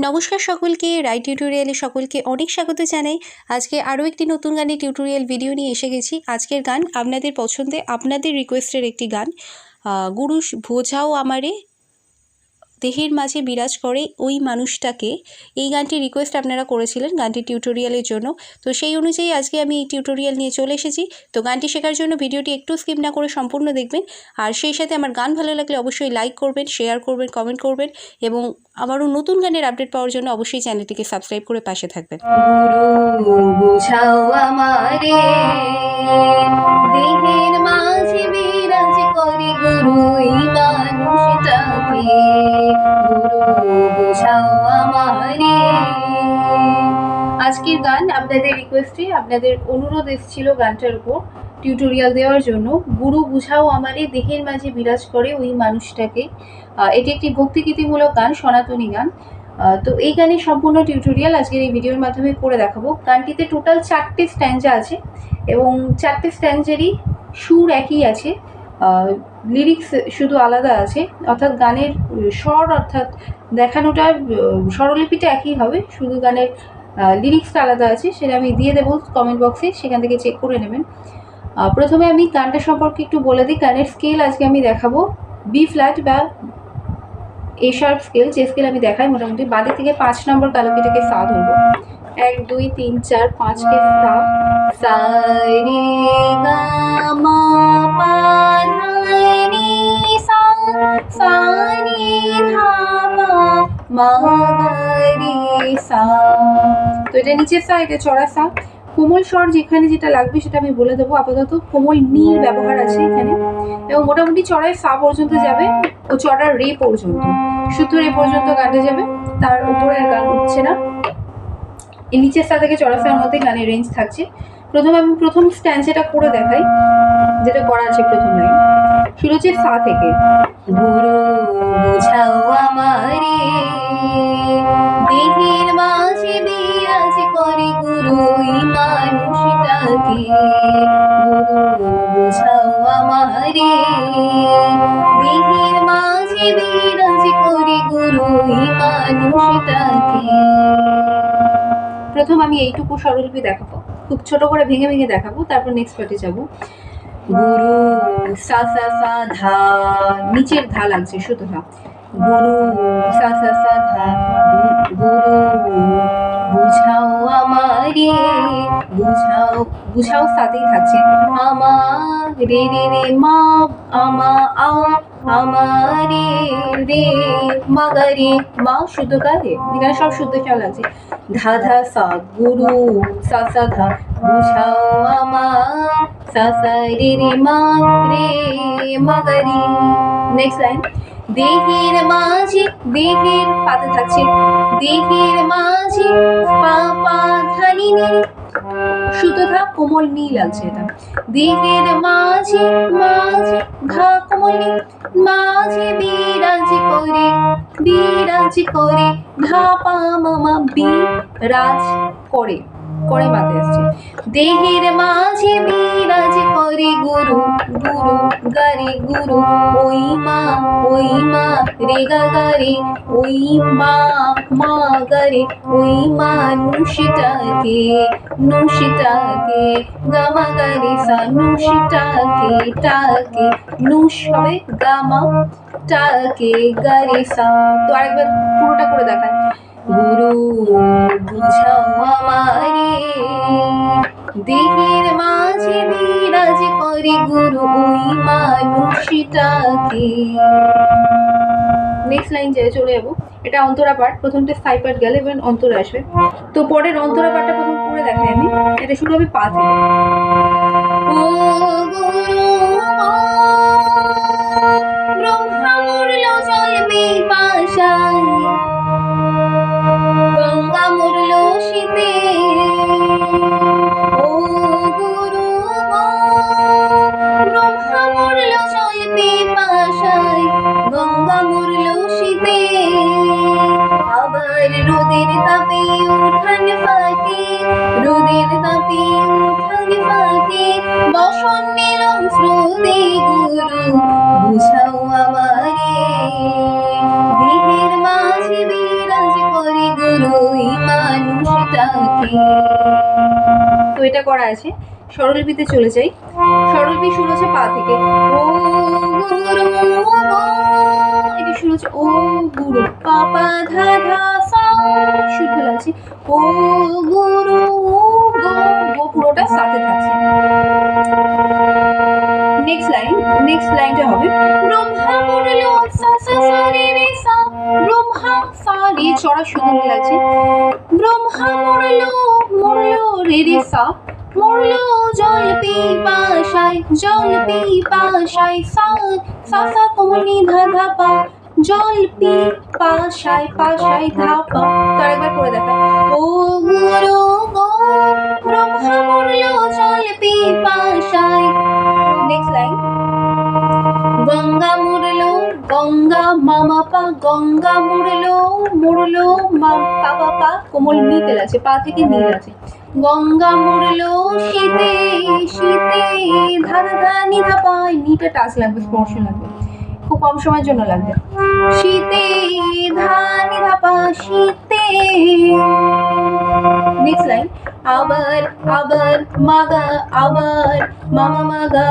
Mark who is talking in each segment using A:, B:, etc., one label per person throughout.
A: নমস্কার সকলকে, রাই টিউটোরিয়ালে সকলকে অনেক স্বাগত জানাই। আজকে আরও একটি নতুন গানের টিউটোরিয়াল ভিডিও নিয়ে এসে গেছি। আজকের গান আপনাদের পছন্দে, আপনাদের রিকোয়েস্টের একটি গান, গুরু বোঝাও আমারে দেহের মাঝে বিরাজ করে ওই মানুষটাকে। এই গানটি রিকোয়েস্ট আপনারা করেছিলেন গানটি টিউটোরিয়ালের জন্য, তো সেই অনুযায়ী আজকে আমি এই টিউটোরিয়াল নিয়ে চলে এসেছি। তো গানটি শেখার জন্য ভিডিওটি একটু স্কিপ না করে সম্পূর্ণ দেখবেন। আর সেই সাথে আমার গান ভালো লাগলে অবশ্যই লাইক করবেন, শেয়ার করবেন, কমেন্ট করবেন এবং আমারও নতুন গানের আপডেট পাওয়ার জন্য অবশ্যই চ্যানেলটিকে সাবস্ক্রাইব করে পাশে থাকবেন।
B: গুরু বুঝাও আমারে দেহের মাঝে বিরাজ করে গুরু এই মানুষটাকে। গুরু বুঝাও আমারে। আজকের গান আপনাদের রিকোয়েস্টে, আপনাদের অনুরোধ এসেছিল গানটার উপর টিউটোরিয়াল দেওয়ার জন্য। গুরু বুঝাও আমারে দেহের মাঝে বিরাজ করে ওই মানুষটাকে। এটি একটি ভক্তিগীতিমূলক গান, সনাতনী গান। তো এই গানের সম্পূর্ণ টিউটোরিয়াল আজকের এই ভিডিওর মাধ্যমে করে দেখাবো। গানটিতে টোটাল 4টে স্ট্যান্জা আছে এবং 4টে স্ট্যান্জারই সুর একই আছে, লিরিক্স শুধু আলাদা আছে। অর্থাৎ গানের স্বর, অর্থাৎ দেখানোটা স্বরলিপিটা একই হবে, শুধু গানের লিরিক্সটা আলাদা আছে। সেটা আমি দিয়ে দেবো কমেন্ট বক্সে, সেখান থেকে চেক করে নেবেন। প্রথমে আমি গানটা সম্পর্কে একটু বলে দিই। গানের স্কেল আজকে আমি দেখাবো বি ফ্ল্যাট বা এ শার্প স্কেল। যে স্কেল আমি দেখাই মোটামুটি বাদিক থেকে 5 নম্বর তালুকিটাকে সা ধরবো। 1 2 3 4 5 কে সা, সা রে গা মা পা ধা নি সা, সা নি ধা পা মা গা রে সা। তো এটা নিচের সা, এটা চড়া সা। কোমল স্বর যেখানে যেটা লাগবে সেটা আমি বলে দেবো। আপাতত কোমল নীর ব্যবহার আছে এখানে এবং মোটামুটি চড়ায় সা পর্যন্ত যাবে ও চড়ার রে পর্যন্ত, শুদ্ধ রে পর্যন্ত গানটা যাবে, তার উপরের গান উঠছে না। এই নিচের সা থেকে চড়া সার মধ্যে গানের রেঞ্জ থাকছে। প্রথমে আমি প্রথম স্ট্যান্ডটা করে দেখাই, যেটা করা আছে প্রথম লাইন। শুরু হচ্ছে সা থেকে। গুরু বুঝাও আমারে দেহের মাঝে বিরাজ করে গুরু এই মানুষটাকে। গুরু বুঝাও আমারে দেহের মাঝে বিরাজ করে গুরু এই মানুষটাকে। প্রথম আমি এইটুকু স্বরলিপি দেখাবো, খুব ছোট করে ভেঙে ভেঙে দেখাবো, তারপর নেক্সট পার্টে যাবো। গুরু সা সা সা ধা, নিচের ধা লাগছে শুধু ধা। গুরু সা সা সা ধা, গুরু বুঝাও আমারে, বুঝাও, বুঝাও সাথেই থাকছে। আমা রে রে রে মা, আমা আ, আমারে রে মাগারে মা, শুদ্ধ গারে, এখানে সব শুদ্ধ খেয়াল লাগছে। ধা ধা সা, গুরু সা সা ধা, বুঝাও আমার সা সা রে রে মা রে মাগারে। Next line. দেহের মাঝে, দেহের পাতে থাকছে, দেহের মাঝে পা পা ধানি নি, শুদ্ধ ধা কোমল নি লাগছে এটা। দেহের মাঝে, মাঝে ধা কোমল নি, মাঝে বিরাজ করে, বিরাজ করে ধা পা মামা বিরাজ করে, করে মাতে আসছে। দেহের মাঝে বিরাজ করে গুরু, গুরু গারে গুরু ওই মা, ওই মা রে গা গারে ওই মা, মা গারে ওই মানুষটাকে, নুষটাকে গামা গারে সা, নুষটাকে টাকে, নুষ হবে গামা টাকে গারে সা। তো আরেকবার পুরোটা করে দেখায়। গুরু বুঝাও আমারে দেহের মাঝে বিরাজ করে গুরু ওই মানুষটাকে। নেক্সট লাইন যায়, চলে যাবো। এটা অন্তরা পার্ট, প্রথমটা স্থায়ী পার্ট গেলে এবার অন্তরা আসবে। তো পরের অন্তরা পার্টটা প্রথম করে দেখাই আমি। এটা শুরু হবে পা থেকে। ও গুরু ব্রহ্মা মূর্ল জন্মে পাশায়, গঙ্গা মূর্ল শীতে। ও গুরু ব্রহ্মা মূর্ল জন্মে পাশায়, গঙ্গা মূর্ল শীতে। আবার রোদের তাপে উঠান ফাটে, রোদের তাপে উঠান ফাটে, বসন নিল স্রোতে গুরু বুঝাও আমারে দেহের মাঝে বিরাজ করে গুরু এই মানুষটাকে। তো এটা করা আছে। স্বরলিপিতে চলে যাই। স্বরলিপি শুরু হচ্ছে পা থেকে, ও গুরু গো, এটা শুরু হচ্ছে ও গুরু, পা পা ধা ধা সা, শুদ্ধ লাগছে, ও গুরু গো, গো পুরোটা সাথে থাকছে। নেক্সট লাইনটা হবে ব্রহ্মা মুরলো সা সা সা রে রে সা, ব্রহ্মা সা রে চড়া শুদ্ধ লাগছে, ব্রহ্মা মুরলো মুরলো রে রে সা, মরলো জল পিপাসায়, জল পিপাসায়, সা সা সা কোমলি ধা ধা পা, জল পিপাসায় পাশায় ধা পা। তো আরেকবার করে দেখা, ও গুরু গো, ব্রহ্মা মরলো জল পিপাসায়। নেক্সট লাইন, গঙ্গা মুরলো, গঙ্গা মামা পা, গঙ্গা মুরলো মুরলো মা পা পা পা, কোমল নিতে আছে, পা থেকে নীল আছে, গঙ্গা মুরলো শীতে শীতে, ধা ধা ধা নি ধা পা, নিটা টাচ লাগবে, স্পর্শ লাগবে, খুব কম সময়ের জন্য লাগবে, শীতে ধা নি ধা পা শীতে। নেক্সট লাইন, আবার আবার মাগা, আবার মামা মাগা,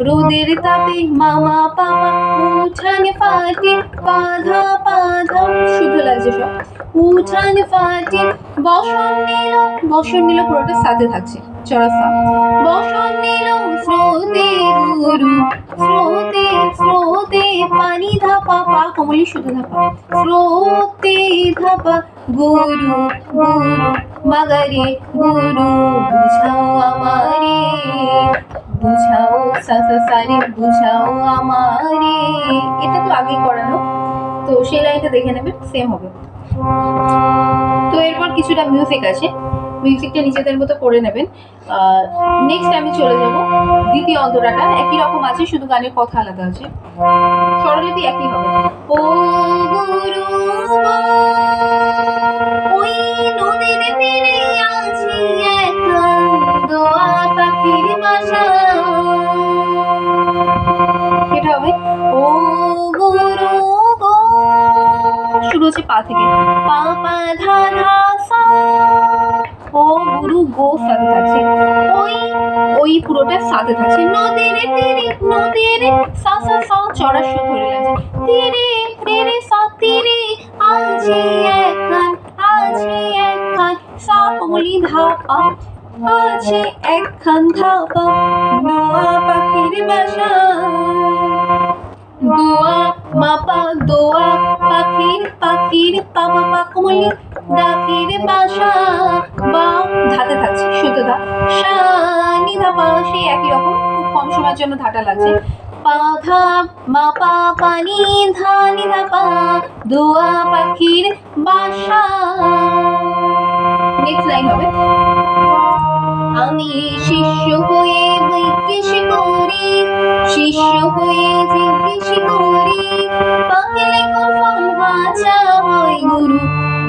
B: রোদের তাপে মামা পাপা, উঠান ফাটে পাধা পাধা, শুদ্ধ লাগছে সব, উঠান ফাটে, বসন নিল পুরোটা সাথে থাকছে, চড়া সা, বসন নিল স্রোতে গুরু, স্রোতে স্রোতে পানি ধাপা, পা কোমলি শুদ্ধ ধাপা, স্রোতে ধাপা, গুরু গুরু মাগারে গুরু, বুঝাও আমারে, বুঝাও সা সা সা রে, বুঝাও আমারে। এটা তো আগেই করানো, তো সেই লাইনটা দেখে নেবেন, সেম হবে। তো এরপর কিছুটা মিউজিক আছে, মিউজিকটা নিজেদের মতো করে নেবেন। নেক্সট আমি চলে যাব দ্বিতীয় অন্তরাটা, একই রকম আছে, শুধু গানের কথা আলাদা আছে, স্বরলিপি একই হবে, ও গুরু গো, ওই নদীর তীরে আছি এখন, দোয়া পাখির বাসা। এটা হবে, ও গুরু গো, শুরু হচ্ছে পা থেকে, পা পা ধা ধা সা, ও গুরু গো সাথে থাকছে, ওই পুরোটা সাথে থাকছে, নদীর তীরে, নদীর সা সা সা চড়া সুর ধরে লাগছে, তীরে রে রে সা, তীরে আছি এখন, আছি এখন, সা কোমলি ধা পা, আছে একখান ধা পা, দোয়া পাখির বাসা, দোয়া মাপা, দোয়া পাখির পাখির পা পা পা কোমলি, ডাকির বাসা, বা ধাতে থাকছে শুদ্ধ ধা, সা নি ধা পা, সেই একই রকম, খুব কম সময়ের জন্য ধাটা লাগছে, পা ধা মা পা পানি ধা নি ধা পা, দোয়া পাখির বাসা। নেক্সট লাইন হবে, আমি শিষ্য হয়ে জিজ্ঞেস করি, শিষ্য হয়ে জিজ্ঞেস করি, পাগলে কোন ফল বাঁচা হয় গুরু,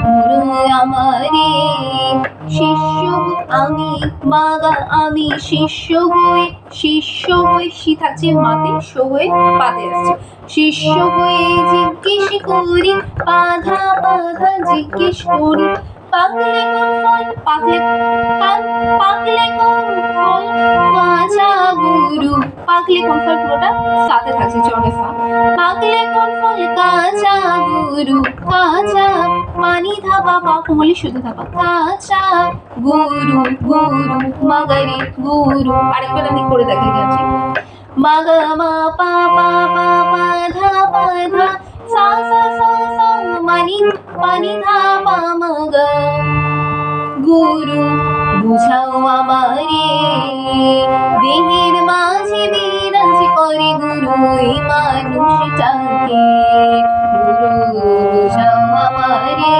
B: গুরু আমারে, শিষ্য আমি মাগা, আমি শিষ্য হয়ে, শিষ্য হয়ে শি থাকছে মাতে, শো হয়ে পাতে আসছে, শিষ্য হয়ে জিজ্ঞেস করি, পাধা পাধা জিজ্ঞেস করি, পাগলে কোন ফল, পাগলে কোন ফল বাঁচা গুরু, পাগলে কোন ফল পুরোটা সাথে থাকছে, চড়ে সা, পাগলে কোন ফল কাঁচা গুরু, কাঁচা পানি ধাপা, পা কোমলি শুদ্ধ ধাপা, কাঁচা গুরু গুরু মাগারে গুরু। আরেকবার আমি করে দেখাই যাচ্ছি, মাগা মা পা পা পা পা ধা পা ধা, সা সা সা সা মানি পানি ধা পা মাগা, গুরু বুঝাও আমারে, দেহের মাঝে বিরাজ করে গুরু এই মানুষটাকে, গুরু বুঝাও আমারে,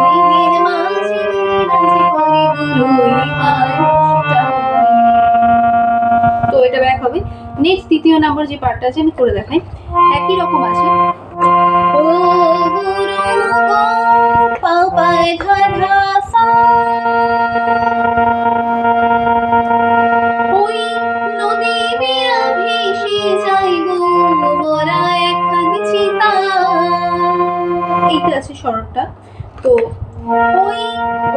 B: দেহের মাঝে বিরাজ করে গুরু এই মানুষটাকে। তো এটা ব্যাক হবে। নেক্সট তৃতীয় নম্বর যে পার্টটা আছে আমি করে দেখাই, একই রকম আছে, ও গুরু গো, পা পায় ধা ধা সা, ওই নদীতে ভেসে যাই গো, মোরা একখান চিতা। এই আছে স্বরটা। তো ওই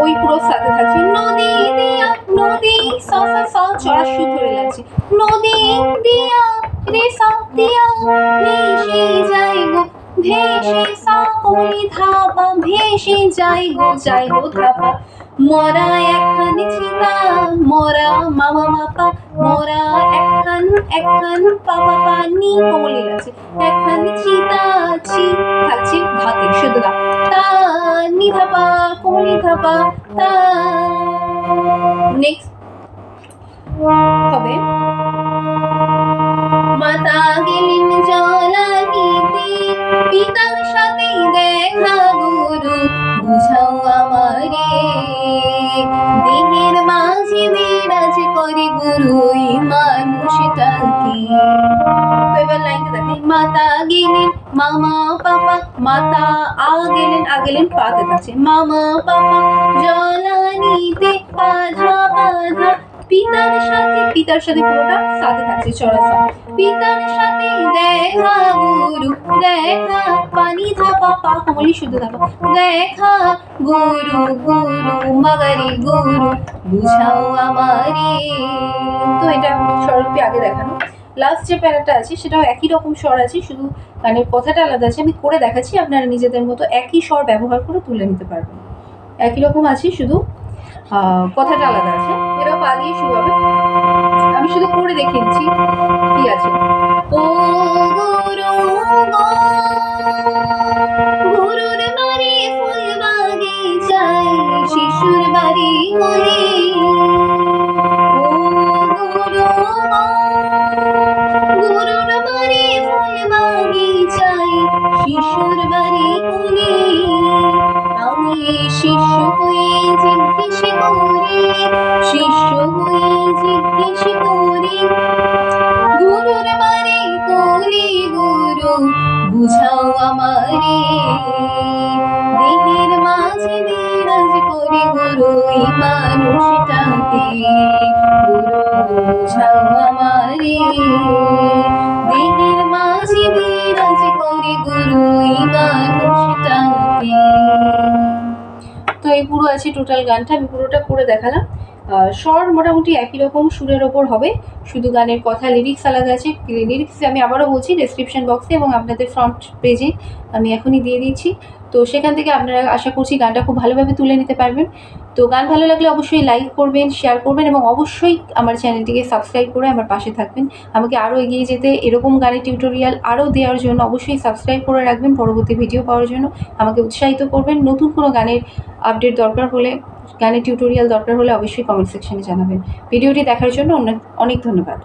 B: ওই পুরো সাথে থাকছে নদী দিয়া নদী সা সা সা চড়া সুর ধরে লাগছে নদী দিয়া রে সা দিয়া ভেসে যায় গো ভেসে সা কলি ধাপা ভেসে যায় গো ধাপা মোরা একখানি চিতা মোরা মামা মাপা মোরা একখান পাপা পানি কমলি আছে একখানি চিতা ছি থাকছে ধাতে শুধু গা তা নি ধাপা কমলি ধাপা তা নেক্সট হবে মাতা গেলেন জলানিতে পিতার সাথে দেখা গুরু বুঝাও আমারে দেহের মাঝে বিরাজ করে গুরু মানুষটাকে। তো এবার লাইনটা দেখেন মাতা গেলেন মামা পাপা মাতা আ গেলেন পাতে থাকছে মামা পাপা জলানিতে বাধা বাধা পিতার সাথে পুরোটা সাথে থাকছে চড়া সা পিতার সাথে দেখা গুরু দেখা পানি ধাপা পা কমলি শুদ্ধ ধাপা দেখা গুরু গুরু মাগারি গুরু বুঝাও আমারে। তো এটা স্বরূপে আগে দেখানো। লাস্ট যে প্যারাটা আছে সেটাও একই রকম স্বর আছে, শুধু গানের কথাটা আলাদা আছে। আমি করে দেখাচ্ছি, আপনারা নিজেদের মতো একই স্বর ব্যবহার করে তুলে নিতে পারবেন। একই রকম আছে, শুধু কথাটা আলাদা আছে। এটাও পা দিয়ে শুরু হবে, আমি শুধু করে দেখিয়ে দিচ্ছি কি আছে। ও গুরু গুরুর বাড়ি ফুল বাগিচায় শিশুর বাড়ি করে গুরুর বাড়ি ফুল বাগিচায় শিশুর বাড়ি করে আমি শিষ্য হয়ে জিজ্ঞেস করি গুরুর বাড়ি কলি গুরু বুঝাও আমারে দেহের মাঝে বিরাজ করে গুরু মানুষটাকে গুরু বুঝাও আমারে দেহের মাঝে বিরাজ করে গুরু মানুষটাকে। তো এই পুরো আছে টোটাল গানটা, আমি পুরোটা করে দেখালাম। স্বর মোটামুটি একই রকম সুরের ওপর হবে, শুধু গানের কথা লিরিক্স আলাদা আছে। লিরিক্স আমি আবারও বলছি ডেসক্রিপশন বক্সে এবং আপনাদের ফ্রন্ট পেজে আমি এখনই দিয়ে দিচ্ছি। তো সেখান থেকে আপনারা আশা করছি গানটা খুব ভালোভাবে তুলে নিতে পারবেন। তো গান ভালো লাগলে অবশ্যই লাইক করবেন, শেয়ার করবেন এবং অবশ্যই আমার চ্যানেলটিকে সাবস্ক্রাইব করে আমার পাশে থাকবেন। আমাকে আরও এগিয়ে যেতে, এরকম গানের টিউটোরিয়াল আরও দেওয়ার জন্য অবশ্যই সাবস্ক্রাইব করে রাখবেন। পরবর্তী ভিডিও পাওয়ার জন্য আমাকে উৎসাহিত করবেন। নতুন কোনো গানের আপডেট দরকার হলে, গানের টিউটোরিয়াল দরকার হলে অবশ্যই কমেন্ট সেকশনে জানাবেন। ভিডিওটি দেখার জন্য অনেক ধন্যবাদ।